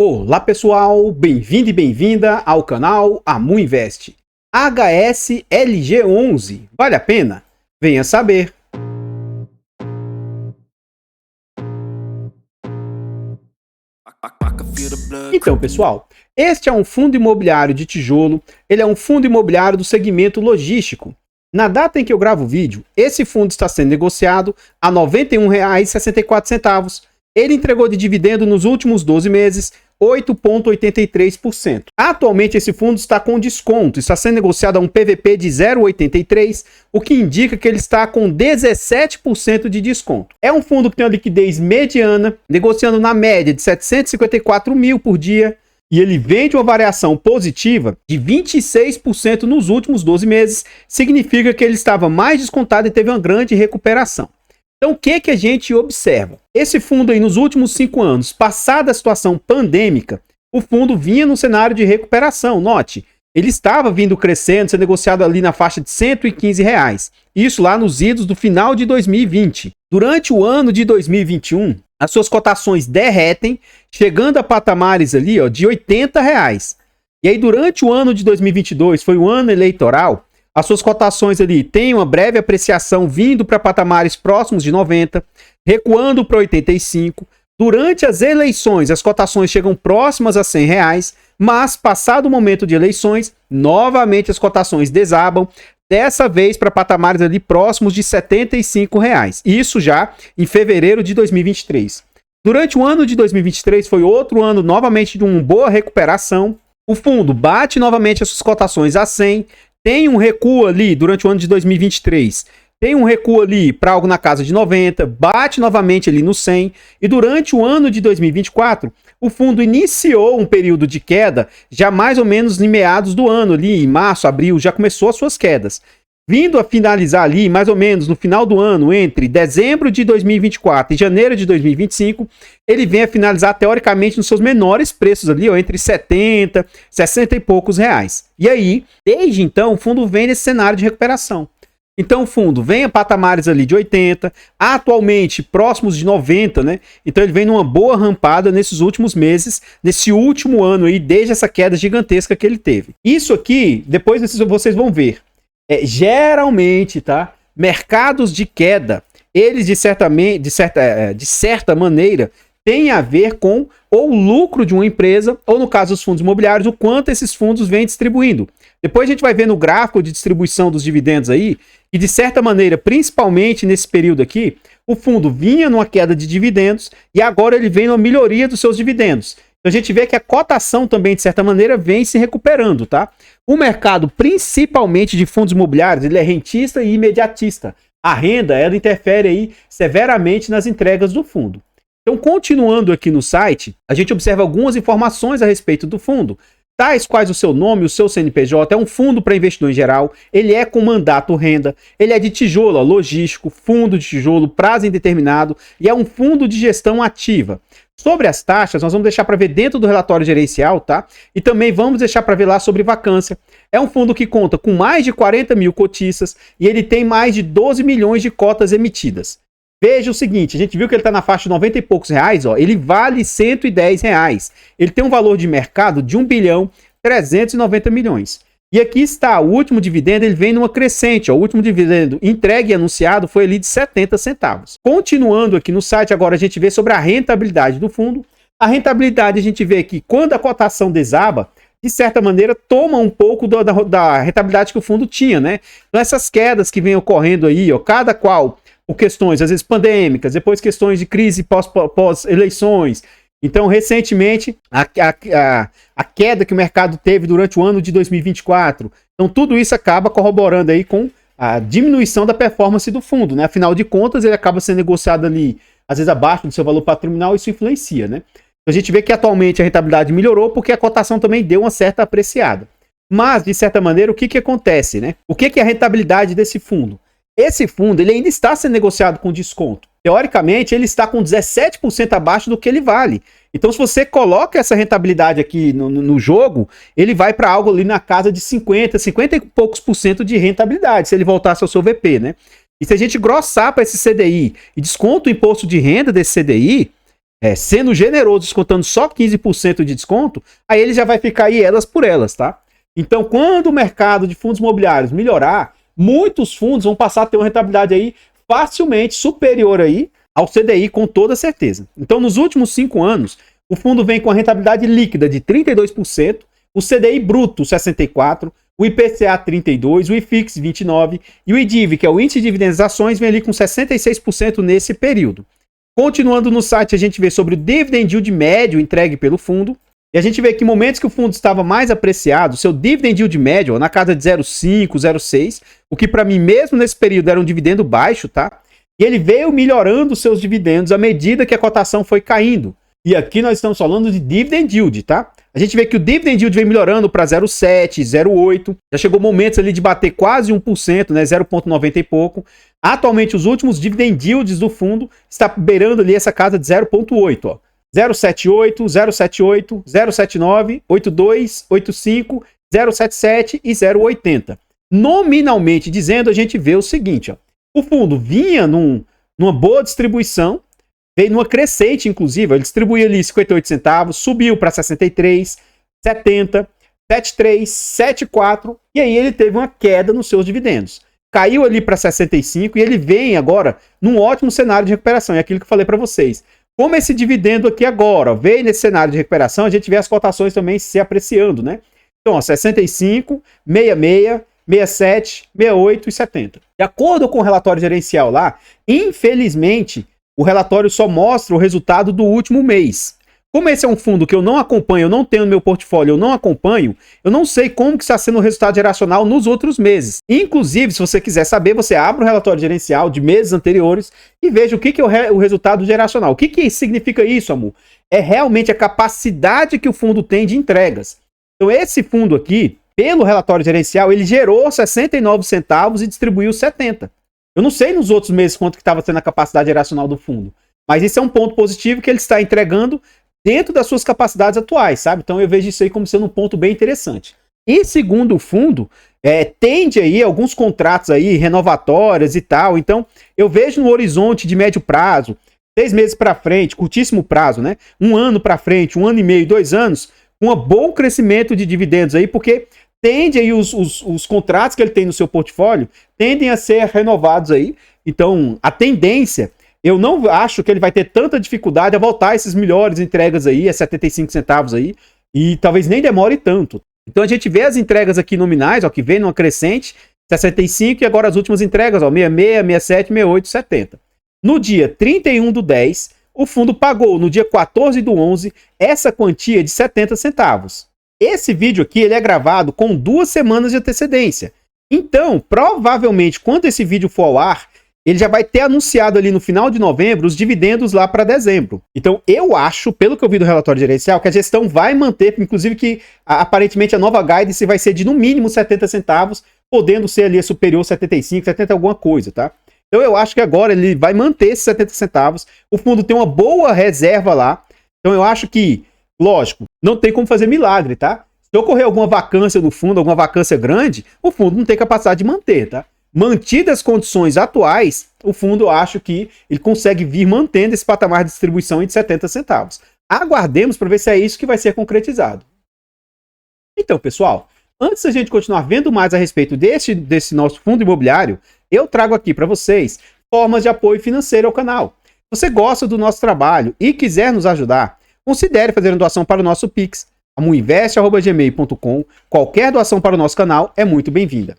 Olá pessoal, bem-vindo e bem-vinda ao canal Amu Invest. HSLG11, vale a pena? Venha saber. Então pessoal, este é um fundo imobiliário de tijolo, ele é um fundo imobiliário do segmento logístico. Na data em que eu gravo o vídeo, esse fundo está sendo negociado a R$ 91,64. Ele entregou de dividendo nos últimos 12 meses 8,83%. Atualmente esse fundo está com desconto, está sendo negociado a um PVP de 0,83, o que indica que ele está com 17% de desconto. É um fundo que tem uma liquidez mediana, negociando na média de 754 mil por dia, e ele vem de uma variação positiva de 26% nos últimos 12 meses, significa que ele estava mais descontado e teve uma grande recuperação. Então, o que a gente observa? Esse fundo aí, nos últimos 5 anos, passada a situação pandêmica, o fundo vinha no cenário de recuperação. Note, ele estava vindo crescendo, sendo negociado ali na faixa de R$ 115. Isso lá nos idos do final de 2020. Durante o ano de 2021, as suas cotações derretem, chegando a patamares ali de R$ 80. E aí, durante o ano de 2022, foi o ano eleitoral, as suas cotações ali têm uma breve apreciação vindo para patamares próximos de 90, recuando para 85. Durante as eleições, as cotações chegam próximas a R$ 100, mas passado o momento de eleições, novamente as cotações desabam, dessa vez para patamares ali próximos de R$ 75. Isso já em fevereiro de 2023. Durante o ano de 2023 foi outro ano novamente de uma boa recuperação. O fundo bate novamente as suas cotações a 100, tem um recuo ali durante o ano de 2023, tem um recuo ali para algo na casa de 90, bate novamente ali no 100, e durante o ano de 2024, o fundo iniciou um período de queda já mais ou menos em meados do ano, ali em março, abril, já começou as suas quedas. Vindo a finalizar ali, mais ou menos no final do ano, entre dezembro de 2024 e janeiro de 2025, ele vem a finalizar teoricamente nos seus menores preços ali, entre 70, 60 e poucos reais. E aí, desde então, o fundo vem nesse cenário de recuperação. Então o fundo vem a patamares ali de 80, atualmente próximos de 90, né? Então ele vem numa boa rampada nesses últimos meses, nesse último ano aí, desde essa queda gigantesca que ele teve. Isso aqui, depois vocês vão ver. Geralmente, tá? Mercados de queda, eles de certa maneira têm a ver com ou o lucro de uma empresa, ou no caso dos fundos imobiliários, o quanto esses fundos vêm distribuindo. Depois a gente vai ver no gráfico de distribuição dos dividendos aí, que de certa maneira, principalmente nesse período aqui, o fundo vinha numa queda de dividendos e agora ele vem numa melhoria dos seus dividendos. Então a gente vê que a cotação também, de certa maneira, vem se recuperando, tá? O mercado, principalmente de fundos imobiliários, ele é rentista e imediatista. A renda, ela interfere aí severamente nas entregas do fundo. Então, continuando aqui no site, a gente observa algumas informações a respeito do fundo, tais quais o seu nome, o seu CNPJ, é um fundo para investidor em geral, ele é com mandato renda, ele é de tijolo, logístico, fundo de tijolo, prazo indeterminado e é um fundo de gestão ativa. Sobre as taxas, nós vamos deixar para ver dentro do relatório gerencial, tá? E também vamos deixar para ver lá sobre vacância. É um fundo que conta com mais de 40 mil cotistas e ele tem mais de 12 milhões de cotas emitidas. Veja o seguinte, a gente viu que ele está na faixa de 90 e poucos reais, ó, ele vale R$ 110. Ele tem um valor de mercado de 1 bilhão 390 milhões. E aqui está, o último dividendo, ele vem numa crescente, ó, o último dividendo entregue e anunciado foi ali de 70 centavos. Continuando aqui no site, agora a gente vê sobre a rentabilidade do fundo. A rentabilidade a gente vê que quando a cotação desaba, de certa maneira, toma um pouco da rentabilidade que o fundo tinha, né? Então essas quedas que vêm ocorrendo aí, ó, cada qual por questões, às vezes, pandêmicas, depois questões de crise pós-eleições. Então, recentemente, a queda que o mercado teve durante o ano de 2024. Então, tudo isso acaba corroborando aí com a diminuição da performance do fundo, né? Afinal de contas, ele acaba sendo negociado ali, às vezes, abaixo do seu valor patrimonial, isso influencia, né? Então, a gente vê que atualmente a rentabilidade melhorou porque a cotação também deu uma certa apreciada. Mas, de certa maneira, o que acontece, né? O que é a rentabilidade desse fundo? Esse fundo ele ainda está sendo negociado com desconto. Teoricamente, ele está com 17% abaixo do que ele vale. Então, se você coloca essa rentabilidade aqui no jogo, ele vai para algo ali na casa de 50 e poucos por cento de rentabilidade, se ele voltasse ao seu VP, né? E se a gente grossar para esse CDI e desconta o imposto de renda desse CDI, sendo generoso, descontando só 15% de desconto, aí ele já vai ficar aí elas por elas, tá? Então, quando o mercado de fundos imobiliários melhorar, muitos fundos vão passar a ter uma rentabilidade aí facilmente superior aí ao CDI, com toda certeza. Então, nos últimos 5 anos, o fundo vem com a rentabilidade líquida de 32%, o CDI bruto 64%, o IPCA 32%, o IFIX 29% e o IDIV, que é o Índice de Dividendos das Ações, vem ali com 66% nesse período. Continuando no site, a gente vê sobre o dividend yield médio entregue pelo fundo. E a gente vê que em momentos que o fundo estava mais apreciado, seu dividend yield médio, na casa de 0,5, 0,6, o que para mim mesmo nesse período era um dividendo baixo, tá? E ele veio melhorando seus dividendos à medida que a cotação foi caindo. E aqui nós estamos falando de dividend yield, tá? A gente vê que o dividend yield vem melhorando para 0,7, 0,8. Já chegou momentos ali de bater quase 1%, né? 0,90 e pouco. Atualmente, os últimos dividend yields do fundo está beirando ali essa casa de 0,8, ó. 0,78, 0,78, 0,79, 82, 85, 0,77 e 0,80. Nominalmente dizendo, a gente vê o seguinte, ó. O fundo vinha numa boa distribuição, veio numa crescente, inclusive, ele distribuía ali 58 centavos, subiu para 63, 70, 73, 74, e aí ele teve uma queda nos seus dividendos. Caiu ali para 65 e ele vem agora num ótimo cenário de recuperação. É aquilo que eu falei para vocês. Como esse dividendo aqui agora veio nesse cenário de recuperação, a gente vê as cotações também se apreciando, né? Então, ó, 65, 66, 67, 68 e 70. De acordo com o relatório gerencial lá, infelizmente, o relatório só mostra o resultado do último mês. Como esse é um fundo que eu não acompanho, eu não tenho no meu portfólio, eu não acompanho, eu não sei como que está sendo o resultado geracional nos outros meses. Inclusive, se você quiser saber, você abre o relatório gerencial de meses anteriores e veja o que é o resultado geracional. O que significa isso, amor? É realmente a capacidade que o fundo tem de entregas. Então, esse fundo aqui, pelo relatório gerencial, ele gerou 69 centavos e distribuiu 70. Eu não sei nos outros meses quanto que estava sendo a capacidade geracional do fundo, mas isso é um ponto positivo que ele está entregando dentro das suas capacidades atuais, sabe? Então eu vejo isso aí como sendo um ponto bem interessante. E segundo o fundo, tende aí alguns contratos aí renovatórios e tal, então eu vejo no horizonte de médio prazo, 6 meses para frente, curtíssimo prazo, né? 1 ano para frente, 1 ano e meio, 2 anos, um bom crescimento de dividendos aí, porque tende aí os contratos que ele tem no seu portfólio tendem a ser renovados aí. Então, a tendência, eu não acho que ele vai ter tanta dificuldade a voltar a esses melhores entregas aí, a 75 centavos aí, e talvez nem demore tanto. Então, a gente vê as entregas aqui nominais, ó, que vem numa crescente, 65, e agora as últimas entregas, ó, 66, 67, 68, 70. No dia 31/10, o fundo pagou, no dia 14/11, essa quantia de 70 centavos. Esse vídeo aqui ele é gravado com 2 semanas de antecedência. Então, provavelmente, quando esse vídeo for ao ar, ele já vai ter anunciado ali no final de novembro os dividendos lá para dezembro. Então, eu acho, pelo que eu vi do relatório gerencial, que a gestão vai manter, inclusive que aparentemente a nova guidance vai ser de no mínimo 70 centavos, podendo ser ali superior 75, 70 alguma coisa, tá? Então, eu acho que agora ele vai manter esses 70 centavos. O fundo tem uma boa reserva lá. Então, eu acho que, lógico, não tem como fazer milagre, tá? Se ocorrer alguma vacância no fundo, alguma vacância grande, o fundo não tem capacidade de manter, tá? Mantidas as condições atuais, o fundo, eu acho que ele consegue vir mantendo esse patamar de distribuição de 70 centavos. Aguardemos para ver se é isso que vai ser concretizado. Então, pessoal, antes da gente continuar vendo mais a respeito desse nosso fundo imobiliário, eu trago aqui para vocês formas de apoio financeiro ao canal. Se você gosta do nosso trabalho e quiser nos ajudar, considere fazer uma doação para o nosso Pix, amuinvest@gmail.com. Qualquer doação para o nosso canal é muito bem-vinda.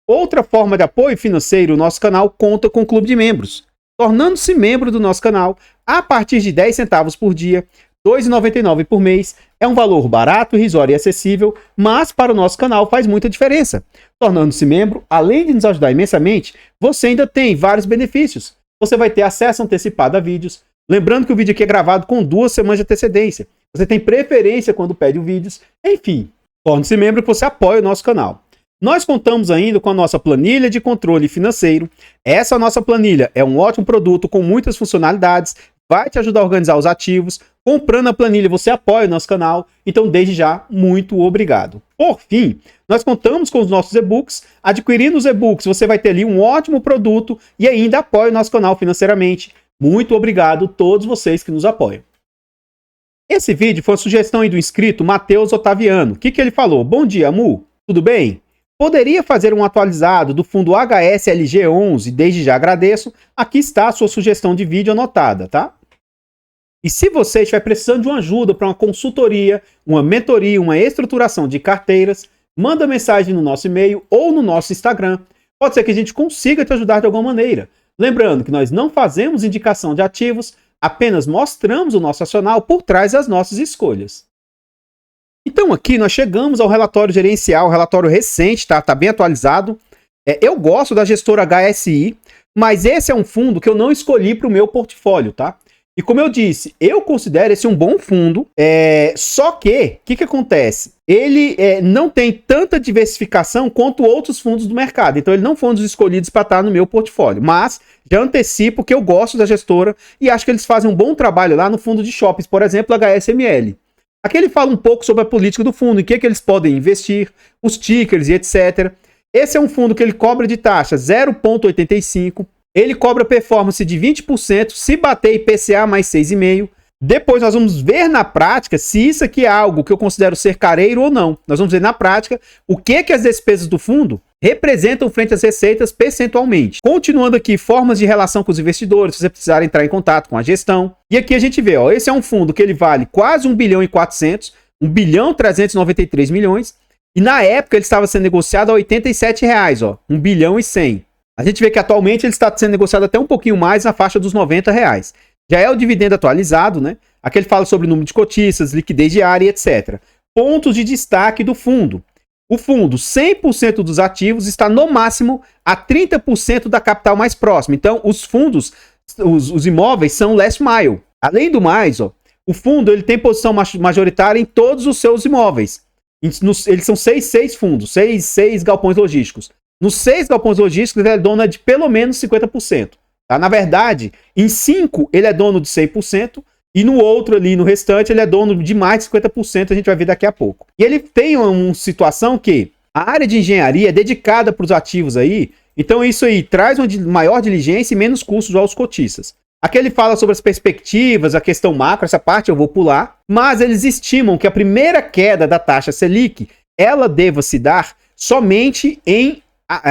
Outra forma de apoio financeiro, o nosso canal conta com o clube de membros. Tornando-se membro do nosso canal, a partir de 10 centavos por dia, R$ 2,99 por mês, é um valor barato, irrisório e acessível, mas para o nosso canal faz muita diferença. Tornando-se membro, além de nos ajudar imensamente, você ainda tem vários benefícios. Você vai ter acesso antecipado a vídeos. Lembrando que o vídeo aqui é gravado com 2 semanas de antecedência. Você tem preferência quando pede os vídeos. Enfim, torne-se membro que você apoia o nosso canal. Nós contamos ainda com a nossa planilha de controle financeiro. Essa nossa planilha é um ótimo produto com muitas funcionalidades, vai te ajudar a organizar os ativos. Comprando a planilha, você apoia o nosso canal. Então, desde já, muito obrigado. Por fim, nós contamos com os nossos e-books. Adquirindo os e-books, você vai ter ali um ótimo produto e ainda apoia o nosso canal financeiramente. Muito obrigado a todos vocês que nos apoiam. Esse vídeo foi uma sugestão aí do inscrito Matheus Otaviano. O que ele falou? Bom dia, Mu. Tudo bem? Poderia fazer um atualizado do fundo HSLG11? Desde já agradeço. Aqui está a sua sugestão de vídeo anotada, tá? E se você estiver precisando de uma ajuda para uma consultoria, uma mentoria, uma estruturação de carteiras, manda mensagem no nosso e-mail ou no nosso Instagram. Pode ser que a gente consiga te ajudar de alguma maneira. Lembrando que nós não fazemos indicação de ativos, apenas mostramos o nosso racional por trás das nossas escolhas. Então aqui nós chegamos ao relatório gerencial, relatório recente, tá bem atualizado. Eu gosto da gestora HSI, mas esse é um fundo que eu não escolhi para o meu portfólio, tá? E como eu disse, eu considero esse um bom fundo, só que, o que acontece? Ele não tem tanta diversificação quanto outros fundos do mercado, então ele não foi um dos escolhidos para estar no meu portfólio, mas já antecipo que eu gosto da gestora e acho que eles fazem um bom trabalho lá no fundo de shoppings, por exemplo, HSML. Aqui ele fala um pouco sobre a política do fundo, em que eles podem investir, os tickers e etc. Esse é um fundo que ele cobra de taxa 0,85%, ele cobra performance de 20% se bater IPCA mais 6,5%. Depois nós vamos ver na prática se isso aqui é algo que eu considero ser careiro ou não. Nós vamos ver na prática o que as despesas do fundo representam frente às receitas percentualmente. Continuando aqui, formas de relação com os investidores, se você precisar entrar em contato com a gestão. E aqui a gente vê, ó, esse é um fundo que ele vale quase 1 bilhão e 400, 1 bilhão 393 milhões. E na época ele estava sendo negociado a R$ 87,00, ó, 1 bilhão e 100. A gente vê que atualmente ele está sendo negociado até um pouquinho mais na faixa dos R$ 90,00. Já é o dividendo atualizado, né? Aqui ele fala sobre o número de cotistas, liquidez diária e etc. Pontos de destaque do fundo. O fundo, 100% dos ativos está no máximo a 30% da capital mais próxima. Então, os fundos, os imóveis são last mile. Além do mais, ó, o fundo ele tem posição majoritária em todos os seus imóveis. Eles são seis fundos, seis galpões logísticos. Nos 6 galpões logísticos, ele é dono de pelo menos 50%. Tá? Na verdade, em 5 ele é dono de 100%, e no outro ali, no restante, ele é dono de mais de 50%, a gente vai ver daqui a pouco. E ele tem uma situação que a área de engenharia é dedicada para os ativos aí, então isso aí traz uma maior diligência e menos custos aos cotistas. Aqui ele fala sobre as perspectivas, a questão macro, essa parte eu vou pular, mas eles estimam que a primeira queda da taxa Selic, ela deva se dar somente em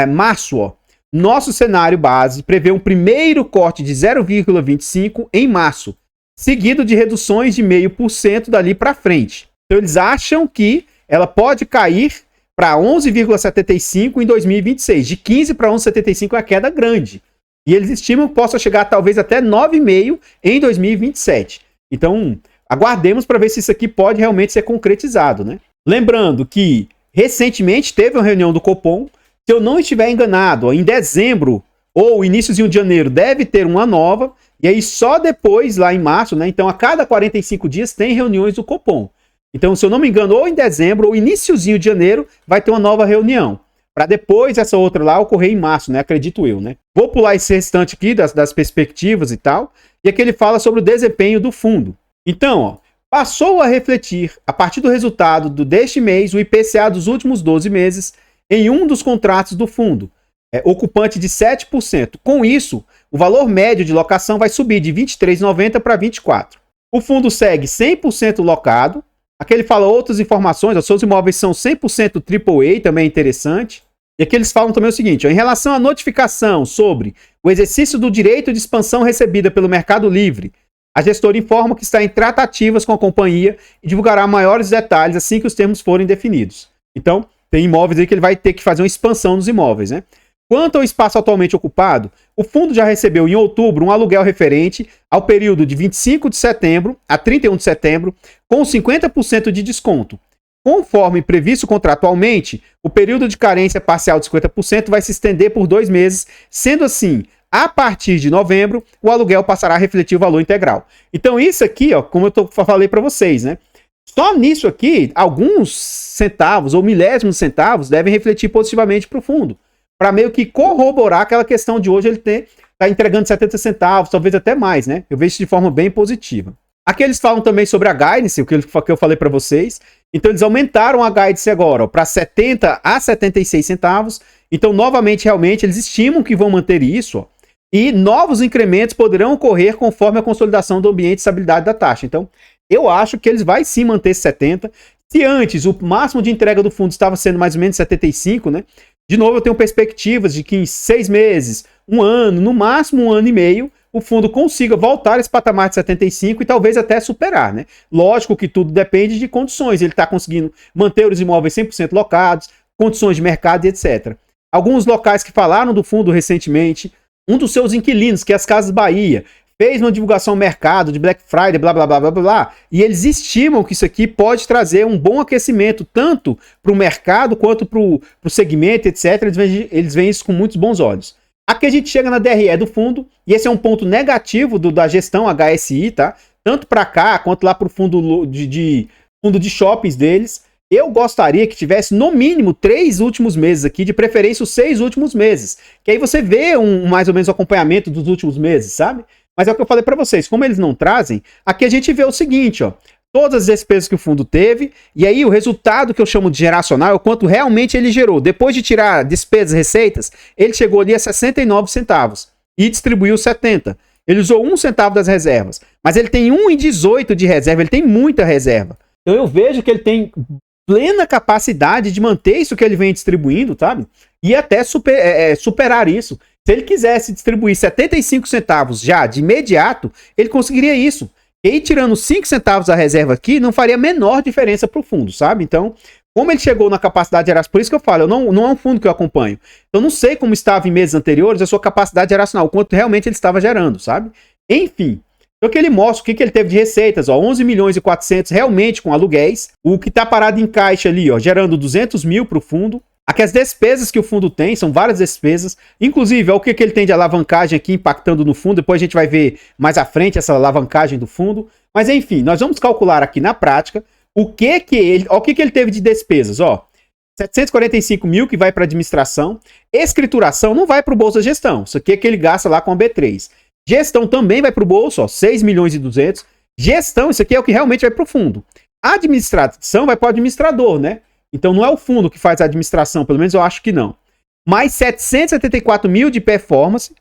março, ó. Nosso cenário base prevê um primeiro corte de 0,25 em março, seguido de reduções de 0,5% dali para frente. Então eles acham que ela pode cair para 11,75 em 2026. De 15 para 11,75 é uma queda grande. E eles estimam que possa chegar talvez até 9,5 em 2027. Então aguardemos para ver se isso aqui pode realmente ser concretizado, né? Lembrando que recentemente teve uma reunião do Copom. Se eu não estiver enganado, em dezembro ou iníciozinho de janeiro deve ter uma nova, e aí só depois, lá em março, né? Então a cada 45 dias tem reuniões do Copom. Então, se eu não me engano, ou em dezembro ou iníciozinho de janeiro vai ter uma nova reunião. Para depois essa outra lá ocorrer em março, né? Acredito eu, né? Vou pular esse restante aqui das perspectivas e tal, e aqui ele fala sobre o desempenho do fundo. Então, ó, passou a refletir, a partir do resultado deste mês, o IPCA dos últimos 12 meses, em um dos contratos do fundo, ocupante de 7%. Com isso, o valor médio de locação vai subir de R$ 23,90 para R$ 24,00. O fundo segue 100% locado. Aqui ele fala outras informações, os seus imóveis são 100% AAA, também é interessante. E aqui eles falam também o seguinte, ó, em relação à notificação sobre o exercício do direito de expansão recebida pelo Mercado Livre, a gestora informa que está em tratativas com a companhia e divulgará maiores detalhes assim que os termos forem definidos. Então, tem imóveis aí que ele vai ter que fazer uma expansão nos imóveis, né? Quanto ao espaço atualmente ocupado, o fundo já recebeu em outubro um aluguel referente ao período de 25 de setembro a 31 de setembro, com 50% de desconto. Conforme previsto contratualmente, o período de carência parcial de 50% vai se estender por 2 meses, sendo assim, a partir de novembro, o aluguel passará a refletir o valor integral. Então isso aqui, ó, como eu falei para vocês, né? Só nisso aqui, alguns centavos ou milésimos centavos devem refletir positivamente para o fundo, para meio que corroborar aquela questão de hoje ele tá entregando 70 centavos, talvez até mais, né? Eu vejo isso de forma bem positiva. Aqui eles falam também sobre a guidance, o que eu falei para vocês. Então eles aumentaram a guidance agora para 70 a 76 centavos. Então, novamente, realmente, eles estimam que vão manter isso, ó, e novos incrementos poderão ocorrer conforme a consolidação do ambiente de estabilidade da taxa. Então, Eu acho que eles vai sim manter esse 70. Se antes o máximo de entrega do fundo estava sendo mais ou menos 75, né? De novo, eu tenho perspectivas de que em 6 meses, um ano, no máximo um ano e meio, o fundo consiga voltar a esse patamar de 75 e talvez até superar, né? Lógico que tudo depende de condições. Ele está conseguindo manter os imóveis 100% locados, condições de mercado e etc. Alguns locais que falaram do fundo recentemente, um dos seus inquilinos, que é as Casas Bahia, fez uma divulgação ao mercado de Black Friday, blá, blá, blá, blá, blá, e eles estimam que isso aqui pode trazer um bom aquecimento, tanto para o mercado quanto para o segmento, etc. Eles veem isso com muitos bons olhos. Aqui a gente chega na DRE do fundo, e esse é um ponto negativo da gestão HSI, tá? Tanto para cá, quanto lá para o fundo de shoppings deles. Eu gostaria que tivesse, no mínimo, 3 últimos meses aqui, de preferência os 6 últimos meses. Que aí você vê mais ou menos o acompanhamento dos últimos meses, sabe? Mas é o que eu falei para vocês, como eles não trazem, aqui a gente vê o seguinte, ó. Todas as despesas que o fundo teve, e aí o resultado que eu chamo de geracional é o quanto realmente ele gerou. Depois de tirar despesas e receitas, ele chegou ali a 69 centavos e distribuiu 70. Ele usou 1 centavo das reservas, mas ele tem 1,18 de reserva, ele tem muita reserva. Então eu vejo que ele tem plena capacidade de manter isso que ele vem distribuindo, sabe? E até superar isso. Se ele quisesse distribuir 75 centavos já de imediato, ele conseguiria isso. E aí, tirando 5 centavos da reserva aqui, não faria a menor diferença para o fundo, sabe? Então, como ele chegou na capacidade geracional, por isso que eu falo, não é um fundo que eu acompanho. Eu não sei como estava em meses anteriores a sua capacidade geracional, o quanto realmente ele estava gerando, sabe? Enfim. Então, que ele mostra o que ele teve de receitas, ó, 11 milhões e 400 realmente com aluguéis, o que está parado em caixa ali, ó, gerando 200 mil para o fundo. Aqui as despesas que o fundo tem, são várias despesas, inclusive, o que ele tem de alavancagem aqui impactando no fundo, depois a gente vai ver mais à frente essa alavancagem do fundo, mas enfim, nós vamos calcular aqui na prática o que ele teve de despesas, ó, 745 mil que vai para administração, escrituração não vai para o bolsa gestão, isso aqui é que ele gasta lá com a B3, gestão também vai para o bolso, ó, 6 milhões e 200, gestão, isso aqui é o que realmente vai para o fundo, administração vai para o administrador, né? Então não é o fundo que faz a administração, pelo menos eu acho que não. Mais 774 mil de performance,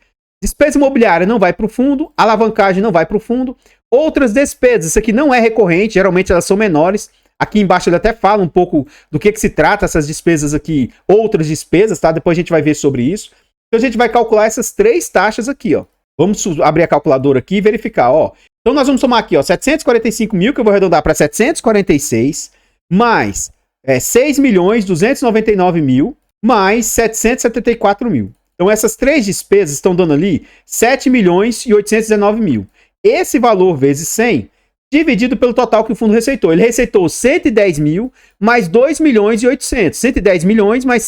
despesa imobiliária não vai para o fundo, alavancagem não vai para o fundo, outras despesas, isso aqui não é recorrente, geralmente elas são menores. Aqui embaixo ele até fala um pouco do que se trata essas despesas aqui, outras despesas, tá? Depois a gente vai ver sobre isso. Então a gente vai calcular essas 3 taxas aqui, ó. Vamos abrir a calculadora aqui e verificar, ó. Então nós vamos somar aqui, ó, 745 mil, que eu vou arredondar para 746, mais 6 milhões 299 mil, mais 774 mil. Então essas 3 despesas estão dando ali 7 milhões e 819 mil. Esse valor vezes 100, dividido pelo total que o fundo receitou. Ele receitou 110 mil mais 2 milhões e 800. 110 milhões mais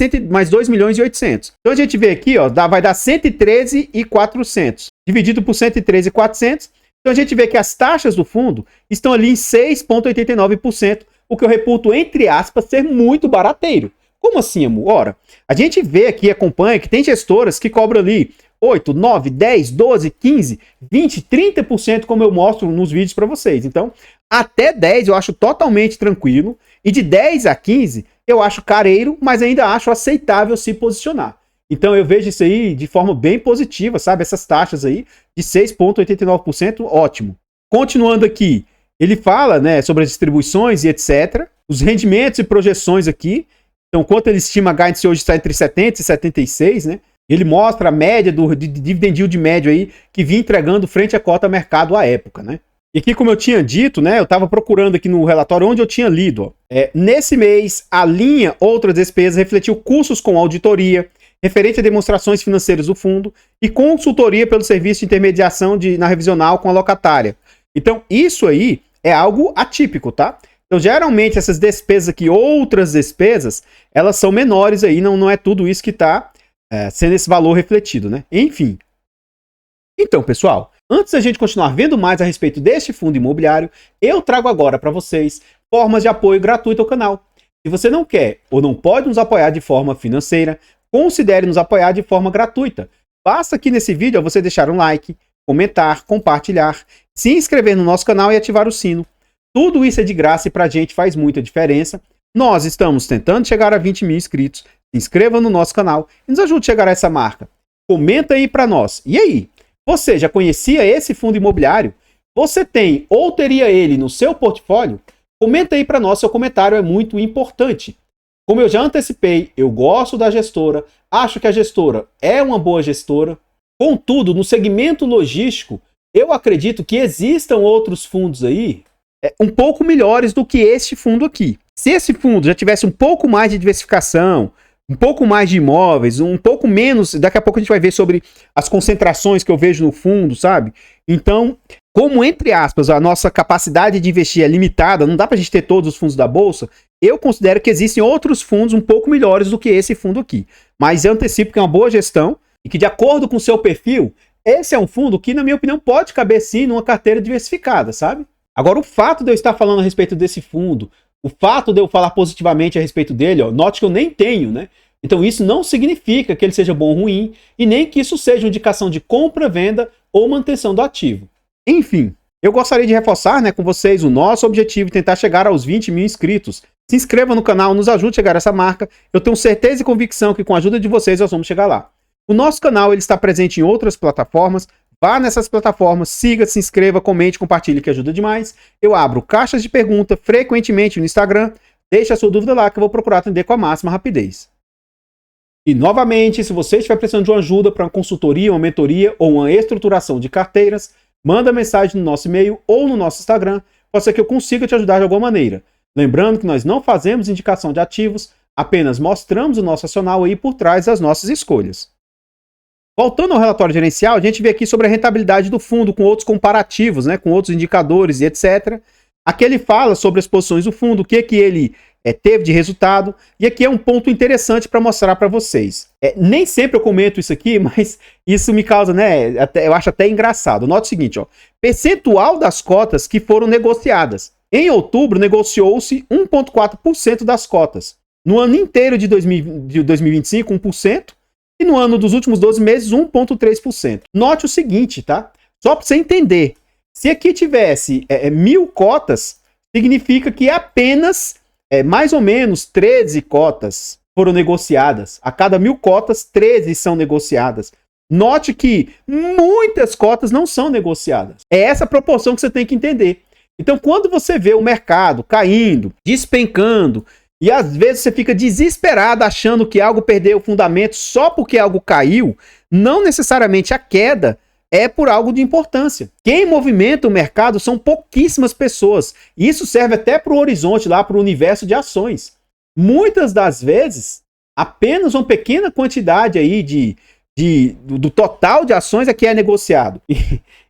2 milhões e 800. Então a gente vê aqui, ó, vai dar 113 e 400. Dividido por 113 e 400. Então a gente vê que as taxas do fundo estão ali em 6,89%, o que eu reputo, entre aspas, ser muito barateiro. Como assim, amor? Ora, a gente vê aqui, acompanha, que tem gestoras que cobram ali 8, 9, 10, 12, 15, 20, 30%, como eu mostro nos vídeos para vocês. Então, até 10 eu acho totalmente tranquilo, e de 10 a 15 eu acho careiro, mas ainda acho aceitável se posicionar. Então eu vejo isso aí de forma bem positiva, sabe? Essas taxas aí de 6,89%, ótimo. Continuando aqui, ele fala, né, sobre as distribuições e etc. Os rendimentos e projeções aqui. Então, quanto ele estima a guidance hoje está entre 70 e 76, né? Ele mostra a média de dividend yield médio aí que vinha entregando frente à cota mercado à época, né? E aqui, como eu tinha dito, né, eu estava procurando aqui no relatório onde eu tinha lido. Ó. Nesse mês, a linha outras despesas refletiu custos com auditoria, referente a demonstrações financeiras do fundo e consultoria pelo serviço de intermediação na revisional com a locatária. Então, isso aí é algo atípico, tá? Então, geralmente, essas despesas aqui, outras despesas, elas são menores aí, não é tudo isso que está sendo esse valor refletido, né? Enfim. Então, pessoal, antes da gente continuar vendo mais a respeito deste fundo imobiliário, eu trago agora para vocês formas de apoio gratuito ao canal. Se você não quer ou não pode nos apoiar de forma financeira, considere nos apoiar de forma gratuita. Basta aqui nesse vídeo você deixar um like, comentar, compartilhar, se inscrever no nosso canal e ativar o sino. Tudo isso é de graça e pra gente faz muita diferença. Nós estamos tentando chegar a 20 mil inscritos. Se inscreva no nosso canal e nos ajude a chegar a essa marca. Comenta aí pra nós. E aí? Você já conhecia esse fundo imobiliário? Você tem ou teria ele no seu portfólio? Comenta aí para nós, seu comentário é muito importante. Como eu já antecipei, eu gosto da gestora, acho que a gestora é uma boa gestora. Contudo, no segmento logístico, eu acredito que existam outros fundos aí um pouco melhores do que este fundo aqui. Se esse fundo já tivesse um pouco mais de diversificação, um pouco mais de imóveis, um pouco menos, daqui a pouco a gente vai ver sobre as concentrações que eu vejo no fundo, sabe? Então, como, entre aspas, a nossa capacidade de investir é limitada, não dá pra gente ter todos os fundos da Bolsa, eu considero que existem outros fundos um pouco melhores do que esse fundo aqui. Mas eu antecipo que é uma boa gestão e que, de acordo com o seu perfil, esse é um fundo que, na minha opinião, pode caber sim numa carteira diversificada, sabe? Agora, o fato de eu estar falando a respeito desse fundo, o fato de eu falar positivamente a respeito dele, ó, note que eu nem tenho, né? Então isso não significa que ele seja bom ou ruim, e nem que isso seja uma indicação de compra, venda ou manutenção do ativo. Enfim, eu gostaria de reforçar, né, com vocês o nosso objetivo de tentar chegar aos 20 mil inscritos. Se inscreva no canal, nos ajude a chegar a essa marca. Eu tenho certeza e convicção que com a ajuda de vocês nós vamos chegar lá. O nosso canal ele está presente em outras plataformas. Vá nessas plataformas, siga, se inscreva, comente, compartilhe, que ajuda demais. Eu abro caixas de pergunta frequentemente no Instagram. Deixe a sua dúvida lá que eu vou procurar atender com a máxima rapidez. E novamente, se você estiver precisando de uma ajuda para uma consultoria, uma mentoria ou uma estruturação de carteiras, manda mensagem no nosso e-mail ou no nosso Instagram, pode ser que eu consiga te ajudar de alguma maneira. Lembrando que nós não fazemos indicação de ativos, apenas mostramos o nosso racional aí por trás das nossas escolhas. Voltando ao relatório gerencial, a gente vê aqui sobre a rentabilidade do fundo com outros comparativos, né, com outros indicadores e etc. Aqui ele fala sobre as posições do fundo, o que ele teve de resultado, e aqui é um ponto interessante para mostrar para vocês. Nem sempre eu comento isso aqui, mas isso me causa, né, eu acho até engraçado. Nota o seguinte, ó, percentual das cotas que foram negociadas. Em outubro, negociou-se 1,4% das cotas. No ano inteiro de 2025, 1%. E no ano dos últimos 12 meses, 1,3%. Note o seguinte, tá? Só para você entender. Se aqui tivesse 1.000 cotas, significa que apenas, mais ou menos, 13 cotas foram negociadas. A cada 1.000 cotas, 13 são negociadas. Note que muitas cotas não são negociadas. É essa proporção que você tem que entender. Então, quando você vê o mercado caindo, despencando, e às vezes você fica desesperado achando que algo perdeu o fundamento só porque algo caiu, não necessariamente a queda é por algo de importância. Quem movimenta o mercado são pouquíssimas pessoas. Isso serve até para o horizonte, lá para o universo de ações. Muitas das vezes, apenas uma pequena quantidade aí do total de ações é que é negociado.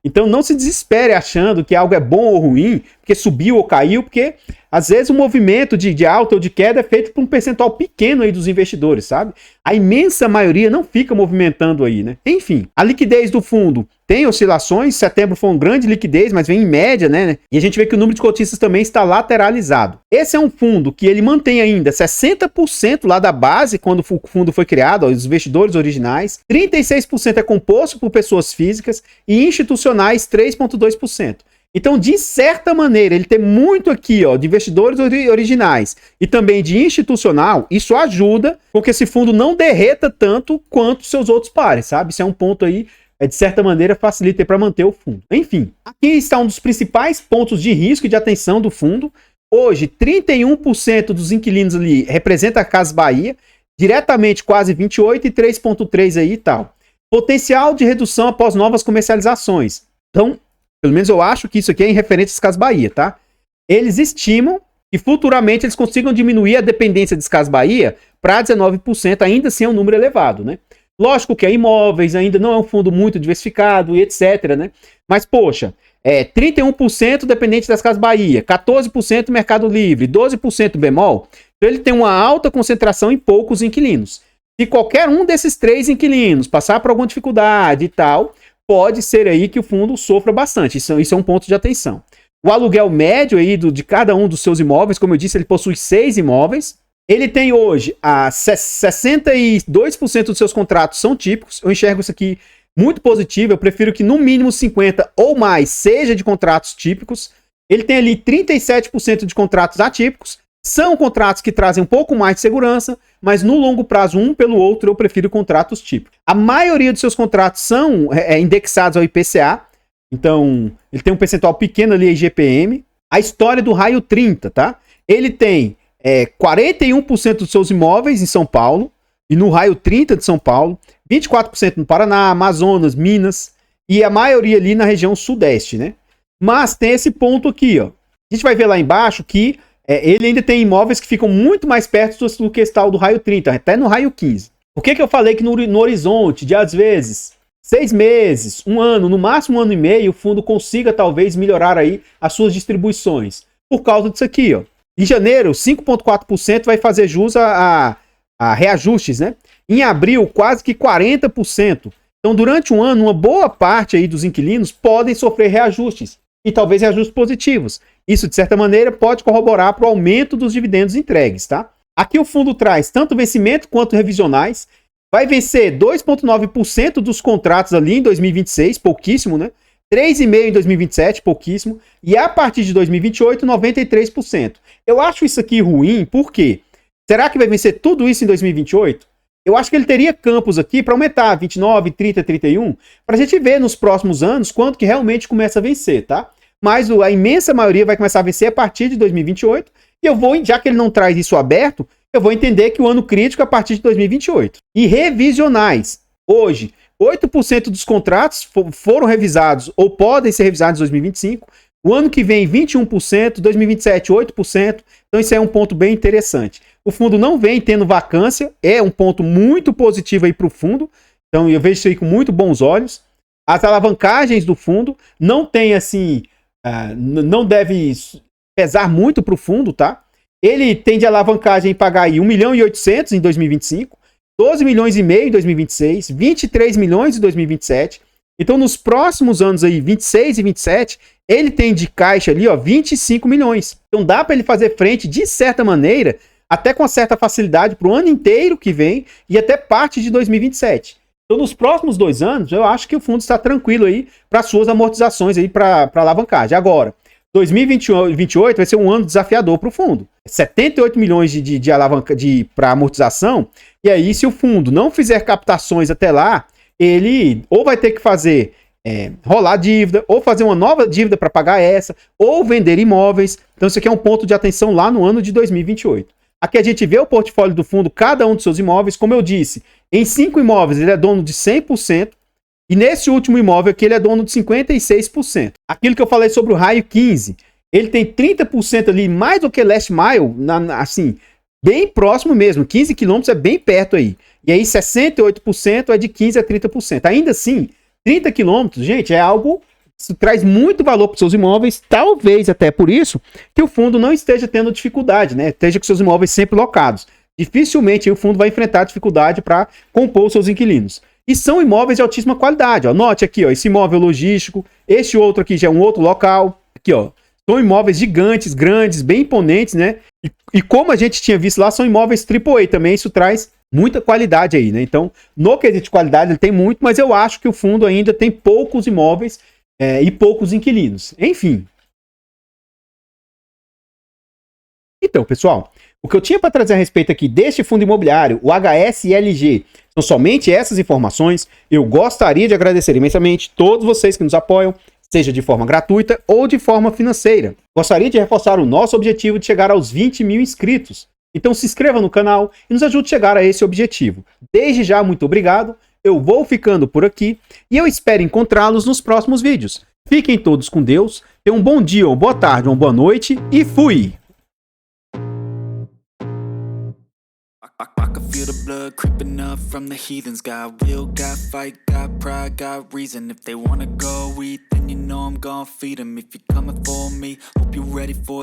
Então não se desespere achando que algo é bom ou ruim, porque subiu ou caiu, porque às vezes o movimento de alta ou de queda é feito por um percentual pequeno aí dos investidores, sabe? A imensa maioria não fica movimentando aí, né? Enfim, a liquidez do fundo tem oscilações, setembro foi uma grande liquidez, mas vem em média, né? E a gente vê que o número de cotistas também está lateralizado. Esse é um fundo que ele mantém ainda 60% lá da base, quando o fundo foi criado, ó, os investidores originais, 36% é composto por pessoas físicas e institucionais 3,2%. Então, de certa maneira, ele tem muito aqui, ó, de investidores originais e também de institucional. Isso ajuda com que esse fundo não derreta tanto quanto seus outros pares, sabe? Isso é um ponto aí, de certa maneira, facilita para manter o fundo. Enfim, aqui está um dos principais pontos de risco e de atenção do fundo. Hoje, 31% dos inquilinos ali representa a Casas Bahia, diretamente quase 28% e 3,3% aí e tal. Potencial de redução após novas comercializações. Então, pelo menos eu acho que isso aqui é em referência às Casas Bahia, tá? Eles estimam que futuramente eles consigam diminuir a dependência das Casas Bahia para 19%, ainda assim é um número elevado, né? Lógico que é imóveis, ainda não é um fundo muito diversificado e etc, né? Mas, poxa, 31% dependente das Casas Bahia, 14% Mercado Livre, 12% bemol. Então ele tem uma alta concentração em poucos inquilinos. Se qualquer um desses 3 inquilinos passar por alguma dificuldade e tal, pode ser aí que o fundo sofra bastante. Isso é um ponto de atenção. O aluguel médio aí de cada um dos seus imóveis, como eu disse, ele possui 6 imóveis. Ele tem hoje 62% dos seus contratos são típicos. Eu enxergo isso aqui muito positivo. Eu prefiro que no mínimo 50% ou mais seja de contratos típicos. Ele tem ali 37% de contratos atípicos. São contratos que trazem um pouco mais de segurança, mas no longo prazo, um pelo outro, eu prefiro contratos típicos. A maioria dos seus contratos são indexados ao IPCA, Então, ele tem um percentual pequeno ali em IGPM. A história do raio 30, tá? Ele tem 41% dos seus imóveis em São Paulo, e no raio 30 de São Paulo, 24% no Paraná, Amazonas, Minas, e a maioria ali na região sudeste, né? Mas tem esse ponto aqui, ó. A gente vai ver lá embaixo que ele ainda tem imóveis que ficam muito mais perto do que está o do raio 30, até no raio 15. Por que eu falei que no horizonte de, às vezes, 6 meses, 1 ano, no máximo 1 ano e meio, o fundo consiga talvez melhorar aí as suas distribuições? Por causa disso aqui, ó. Em janeiro, 5,4% vai fazer jus a reajustes, né? Em abril, quase que 40%. Então, durante um ano, uma boa parte aí dos inquilinos podem sofrer reajustes, e talvez reajustes positivos. Isso, de certa maneira, pode corroborar para o aumento dos dividendos entregues, tá? Aqui o fundo traz tanto vencimento quanto revisionais. Vai vencer 2,9% dos contratos ali em 2026, pouquíssimo, né? 3,5% em 2027, pouquíssimo. E a partir de 2028, 93%. Eu acho isso aqui ruim, por quê? Será que vai vencer tudo isso em 2028? Eu acho que ele teria campos aqui para aumentar 29, 30, 31, para a gente ver nos próximos anos quanto que realmente começa a vencer, tá? Mas a imensa maioria vai começar a vencer a partir de 2028, e eu vou, já que ele não traz isso aberto, eu vou entender que o ano crítico é a partir de 2028. E revisionais. Hoje, 8% dos contratos foram revisados ou podem ser revisados em 2025. O ano que vem, 21%, 2027, 8%. Então, isso é um ponto bem interessante. O fundo não vem tendo vacância, é um ponto muito positivo aí para o fundo. Então, eu vejo isso aí com muito bons olhos. As alavancagens do fundo não tem assim, não deve pesar muito para o fundo, tá? Ele tem de alavancagem em pagar aí 1 milhão e 800 em 2025, 12 milhões e meio em 2026, 23 milhões em 2027. Então, nos próximos anos aí, 26 e 27, ele tem de caixa ali, ó, 25 milhões. Então, dá para ele fazer frente, de certa maneira, até com certa facilidade para o ano inteiro que vem e até parte de 2027. Então, nos próximos 2 anos, eu acho que o fundo está tranquilo aí para suas amortizações aí para alavancagem. Agora, 2028 vai ser um ano desafiador para o fundo. 78 milhões de alavanca para amortização. E aí, se o fundo não fizer captações até lá, ele ou vai ter que fazer rolar dívida, ou fazer uma nova dívida para pagar essa, ou vender imóveis. Então, isso aqui é um ponto de atenção lá no ano de 2028. Aqui a gente vê o portfólio do fundo, cada um dos seus imóveis. Como eu disse, em 5 imóveis ele é dono de 100%. E nesse último imóvel aqui ele é dono de 56%. Aquilo que eu falei sobre o raio 15, ele tem 30% ali, mais do que last mile, assim, bem próximo mesmo. 15 quilômetros é bem perto aí. E aí 68% é de 15% a 30%. Ainda assim, 30 quilômetros, gente, é algo que traz muito valor para os seus imóveis. Talvez até por isso que o fundo não esteja tendo dificuldade, né? Esteja com seus imóveis sempre locados. Dificilmente o fundo vai enfrentar dificuldade para compor os seus inquilinos. E são imóveis de altíssima qualidade. Ó. Note aqui, ó, esse imóvel logístico, este outro aqui já é um outro local. Aqui, ó, são imóveis gigantes, grandes, bem imponentes, né? E como a gente tinha visto lá, são imóveis AAA também. Isso traz muita qualidade aí, né? Então, no quesito de qualidade ele tem muito, mas eu acho que o fundo ainda tem poucos imóveis e poucos inquilinos. Enfim. Então, pessoal, o que eu tinha para trazer a respeito aqui deste fundo imobiliário, o HSLG, são somente essas informações. Eu gostaria de agradecer imensamente todos vocês que nos apoiam, seja de forma gratuita ou de forma financeira. Gostaria de reforçar o nosso objetivo de chegar aos 20 mil inscritos. Então se inscreva no canal e nos ajude a chegar a esse objetivo. Desde já, muito obrigado. Eu vou ficando por aqui e eu espero encontrá-los nos próximos vídeos. Fiquem todos com Deus, tenham um bom dia, uma boa tarde, uma boa noite e fui! I can feel the blood creeping up from the heathens. Got will, got fight, got pride, got reason. If they wanna go eat, then you know I'm gon' feed them. If you're coming for me, hope you're ready for it.